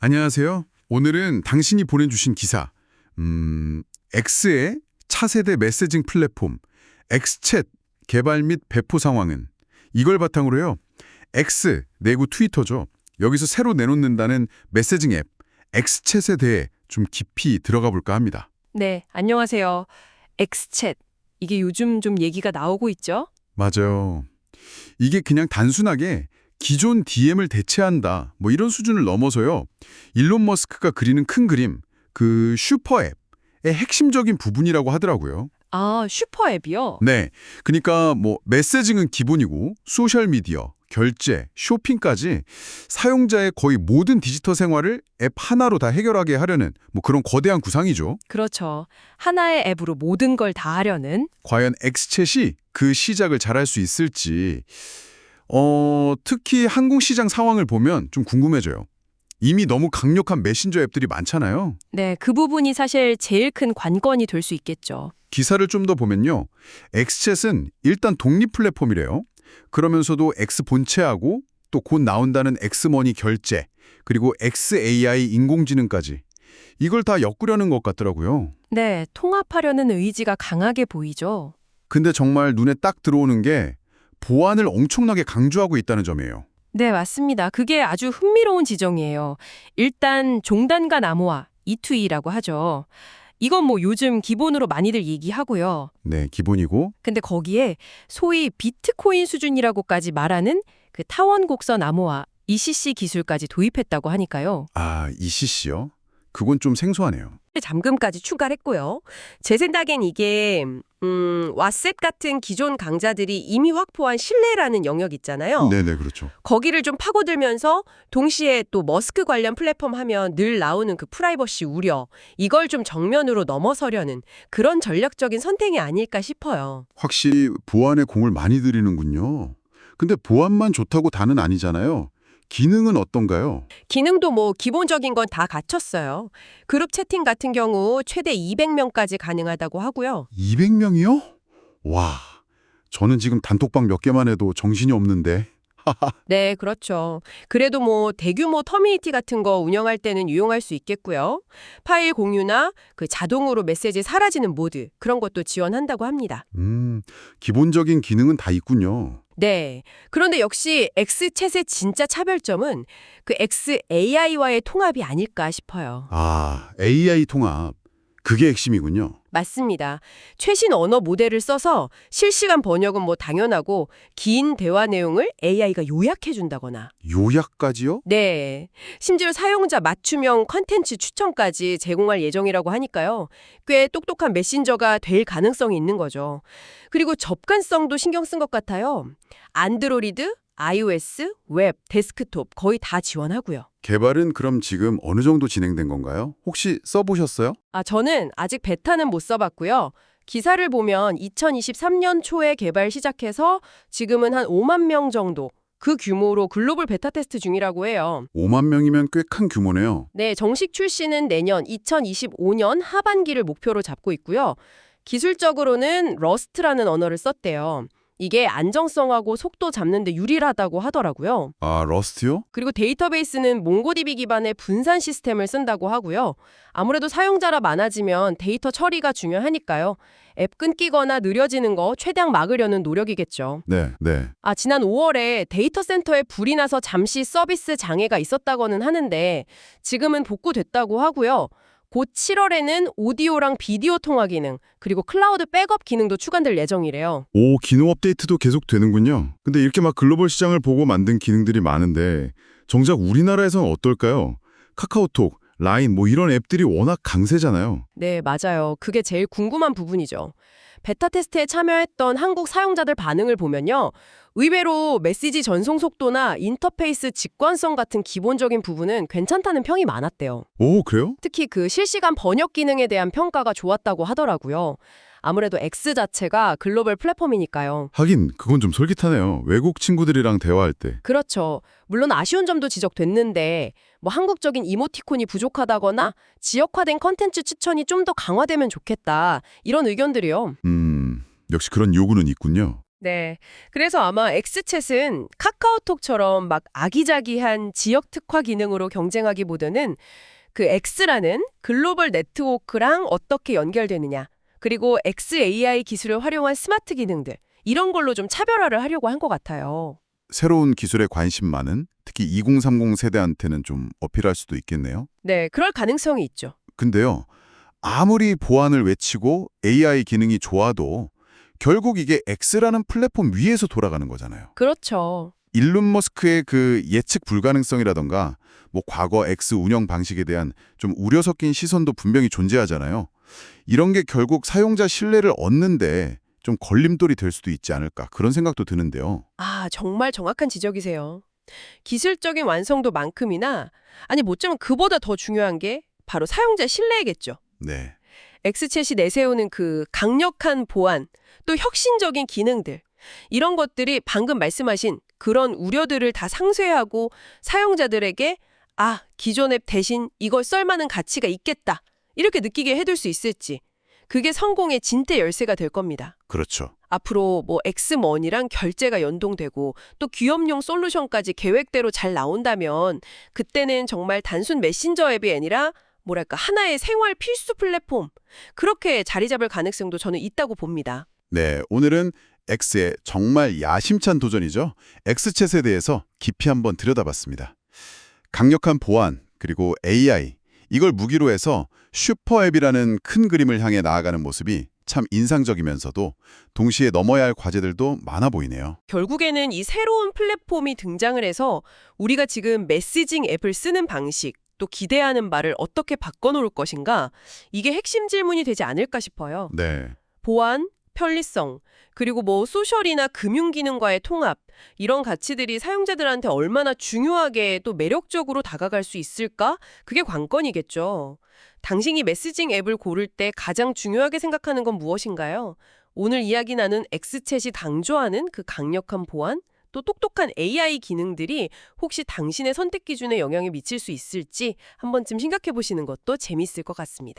안녕하세요. 오늘은 당신이 보내주신 기사, X의 차세대 메시징 플랫폼, X챗 개발 및 배포 상황은 이걸 바탕으로요. X, 내구 트위터죠. 여기서 새로 내놓는다는 메시징 앱, X챗에 대해 좀 깊이 들어가 볼까 합니다. 네, 안녕하세요. X챗. 이게 요즘 좀 얘기가 나오고 있죠? 맞아요. 이게 그냥 단순하게 기존 DM을 대체한다, 뭐 이런 수준을 넘어서요. 일론 머스크가 그리는 큰 그림, 그 슈퍼앱의 핵심적인 부분이라고 하더라고요. 아, 슈퍼 앱이요? 네, 그러니까 뭐 메시징은 기본이고 소셜미디어, 결제, 쇼핑까지 사용자의 거의 모든 디지털 생활을 앱 하나로 다 해결하게 하려는 뭐 그런 거대한 구상이죠. 그렇죠. 하나의 앱으로 모든 걸 다 하려는? 과연 X챗이 그 시작을 잘할 수 있을지 특히 한국 시장 상황을 보면 좀 궁금해져요. 이미 너무 강력한 메신저 앱들이 많잖아요. 네, 그 부분이 사실 제일 큰 관건이 될 수 있겠죠. 기사를 좀 더 보면요. X챗은 일단 독립 플랫폼이래요. 그러면서도 X 본체하고 또 곧 나온다는 X머니 결제, 그리고 XAI 인공지능까지 이걸 다 엮으려는 것 같더라고요. 네, 통합하려는 의지가 강하게 보이죠. 근데 정말 눈에 딱 들어오는 게 보안을 엄청나게 강조하고 있다는 점이에요. 네, 맞습니다. 그게 아주 흥미로운 지적이에요. 일단 종단과 나무와 E2E라고 하죠. 이건 뭐 요즘 기본으로 많이들 얘기하고요. 네, 기본이고. 근데 거기에 소위 비트코인 수준이라고까지 말하는 그 타원 곡선 암호화 ECC 기술까지 도입했다고 하니까요. 아, ECC요? 그건 좀 생소하네요. 잠금까지 추가했고요. 제 생각엔 이게 왓셋 같은 기존 강자들이 이미 확보한 신뢰라는 영역 있잖아요. 네네, 그렇죠. 거기를 좀 파고들면서 동시에 또 머스크 관련 플랫폼 하면 늘 나오는 그 프라이버시 우려, 이걸 좀 정면으로 넘어서려는 그런 전략적인 선택이 아닐까 싶어요. 확실히 보안에 공을 많이 들이는군요. 근데 보안만 좋다고 다는 아니잖아요. 기능은 어떤가요? 기능도 뭐 기본적인 건 다 갖췄어요. 그룹 채팅 같은 경우 최대 200명까지 가능하다고 하고요. 200명이요? 와, 저는 지금 단톡방 몇 개만 해도 정신이 없는데. 네, 그렇죠. 그래도 뭐 대규모 커뮤니티 같은 거 운영할 때는 유용할 수 있겠고요. 파일 공유나 그 자동으로 메시지 사라지는 모드, 그런 것도 지원한다고 합니다. 기본적인 기능은 다 있군요. 네. 그런데 역시 X챗의 진짜 차별점은 그 XAI와의 통합이 아닐까 싶어요. 아, AI 통합. 그게 핵심이군요. 맞습니다. 최신 언어 모델을 써서 실시간 번역은 뭐 당연하고 긴 대화 내용을 AI가 요약해준다거나. 요약까지요? 네. 심지어 사용자 맞춤형 컨텐츠 추천까지 제공할 예정이라고 하니까요. 꽤 똑똑한 메신저가 될 가능성이 있는 거죠. 그리고 접근성도 신경 쓴 것 같아요. 안드로이드, iOS, 웹, 데스크톱 거의 다 지원하고요. 개발은 그럼 지금 어느 정도 진행된 건가요? 혹시 써보셨어요? 저는 아직 베타는 못 써봤고요. 기사를 보면 2023년 초에 개발 시작해서 지금은 한 5만 명 정도 그 규모로 글로벌 베타 테스트 중이라고 해요. 5만 명이면 꽤 큰 규모네요. 네, 정식 출시는 내년 2025년 하반기를 목표로 잡고 있고요. 기술적으로는 러스트라는 언어를 썼대요. 이게 안정성하고 속도 잡는 데 유리하다고 하더라고요. 아, 러스트요? 그리고 데이터베이스는 몽고디비 기반의 분산 시스템을 쓴다고 하고요. 아무래도 사용자라 많아지면 데이터 처리가 중요하니까요. 앱 끊기거나 느려지는 거 최대한 막으려는 노력이겠죠. 네, 네. 지난 5월에 데이터 센터에 불이 나서 잠시 서비스 장애가 있었다고는 하는데 지금은 복구됐다고 하고요. 곧 7월에는 오디오랑 비디오 통화 기능, 그리고 클라우드 백업 기능도 추가될 예정이래요. 오, 기능 업데이트도 계속 되는군요. 근데 이렇게 막 글로벌 시장을 보고 만든 기능들이 많은데 정작 우리나라에서는 어떨까요? 카카오톡, 라인 뭐 이런 앱들이 워낙 강세잖아요. 네, 맞아요. 그게 제일 궁금한 부분이죠. 베타 테스트에 참여했던 한국 사용자들 반응을 보면요. 의외로 메시지 전송 속도나 인터페이스 직관성 같은 기본적인 부분은 괜찮다는 평이 많았대요. 오, 그래요? 특히 그 실시간 번역 기능에 대한 평가가 좋았다고 하더라고요. 아무래도 X 자체가 글로벌 플랫폼이니까요. 하긴 그건 좀 솔깃하네요. 외국 친구들이랑 대화할 때. 그렇죠. 물론 아쉬운 점도 지적됐는데 뭐 한국적인 이모티콘이 부족하다거나 지역화된 컨텐츠 추천이 좀 더 강화되면 좋겠다. 이런 의견들이요. 역시 그런 요구는 있군요. 네. 그래서 아마 엑스챗은 카카오톡처럼 막 아기자기한 지역 특화 기능으로 경쟁하기보다는 그 X라는 글로벌 네트워크랑 어떻게 연결되느냐, 그리고 XAI 기술을 활용한 스마트 기능들, 이런 걸로 좀 차별화를 하려고 한 것 같아요. 새로운 기술에 관심 많은 특히 2030 세대한테는 좀 어필할 수도 있겠네요. 네, 그럴 가능성이 있죠. 근데요, 아무리 보안을 외치고 AI 기능이 좋아도 결국 이게 X라는 플랫폼 위에서 돌아가는 거잖아요. 그렇죠. 일론 머스크의 그 예측 불가능성이라던가 뭐 과거 X 운영 방식에 대한 좀 우려 섞인 시선도 분명히 존재하잖아요. 이런 게 결국 사용자 신뢰를 얻는데 좀 걸림돌이 될 수도 있지 않을까 그런 생각도 드는데요. 아, 정말 정확한 지적이세요. 기술적인 완성도만큼이나, 아니 뭐쩌면 그보다 더 중요한 게 바로 사용자 신뢰겠죠. 네. 엑스챗이 내세우는 그 강력한 보안, 또 혁신적인 기능들, 이런 것들이 방금 말씀하신 그런 우려들을 다 상쇄하고 사용자들에게 아, 기존 앱 대신 이걸 쓸만한 가치가 있겠다, 이렇게 느끼게 해둘 수 있을지, 그게 성공의 진짜 열쇠가 될 겁니다. 그렇죠. 앞으로 뭐 엑스머니랑 결제가 연동되고 또 귀염용 솔루션까지 계획대로 잘 나온다면 그때는 정말 단순 메신저 앱이 아니라 뭐랄까 하나의 생활 필수 플랫폼, 그렇게 자리 잡을 가능성도 저는 있다고 봅니다. 네, 오늘은 X의 정말 야심찬 도전이죠. X챗에 대해서 깊이 한번 들여다봤습니다. 강력한 보안, 그리고 AI, 이걸 무기로 해서 슈퍼앱이라는 큰 그림을 향해 나아가는 모습이 참 인상적이면서도 동시에 넘어야 할 과제들도 많아 보이네요. 결국에는 이 새로운 플랫폼이 등장을 해서 우리가 지금 메시징 앱을 쓰는 방식, 또 기대하는 바를 어떻게 바꿔놓을 것인가, 이게 핵심 질문이 되지 않을까 싶어요. 네. 보안, 편리성, 그리고 뭐 소셜이나 금융 기능과의 통합, 이런 가치들이 사용자들한테 얼마나 중요하게 또 매력적으로 다가갈 수 있을까? 그게 관건이겠죠. 당신이 메시징 앱을 고를 때 가장 중요하게 생각하는 건 무엇인가요? 오늘 이야기 나눈 엑스챗이 강조하는 그 강력한 보안, 또 똑똑한 AI 기능들이 혹시 당신의 선택 기준에 영향을 미칠 수 있을지 한 번쯤 생각해 보시는 것도 재미있을 것 같습니다.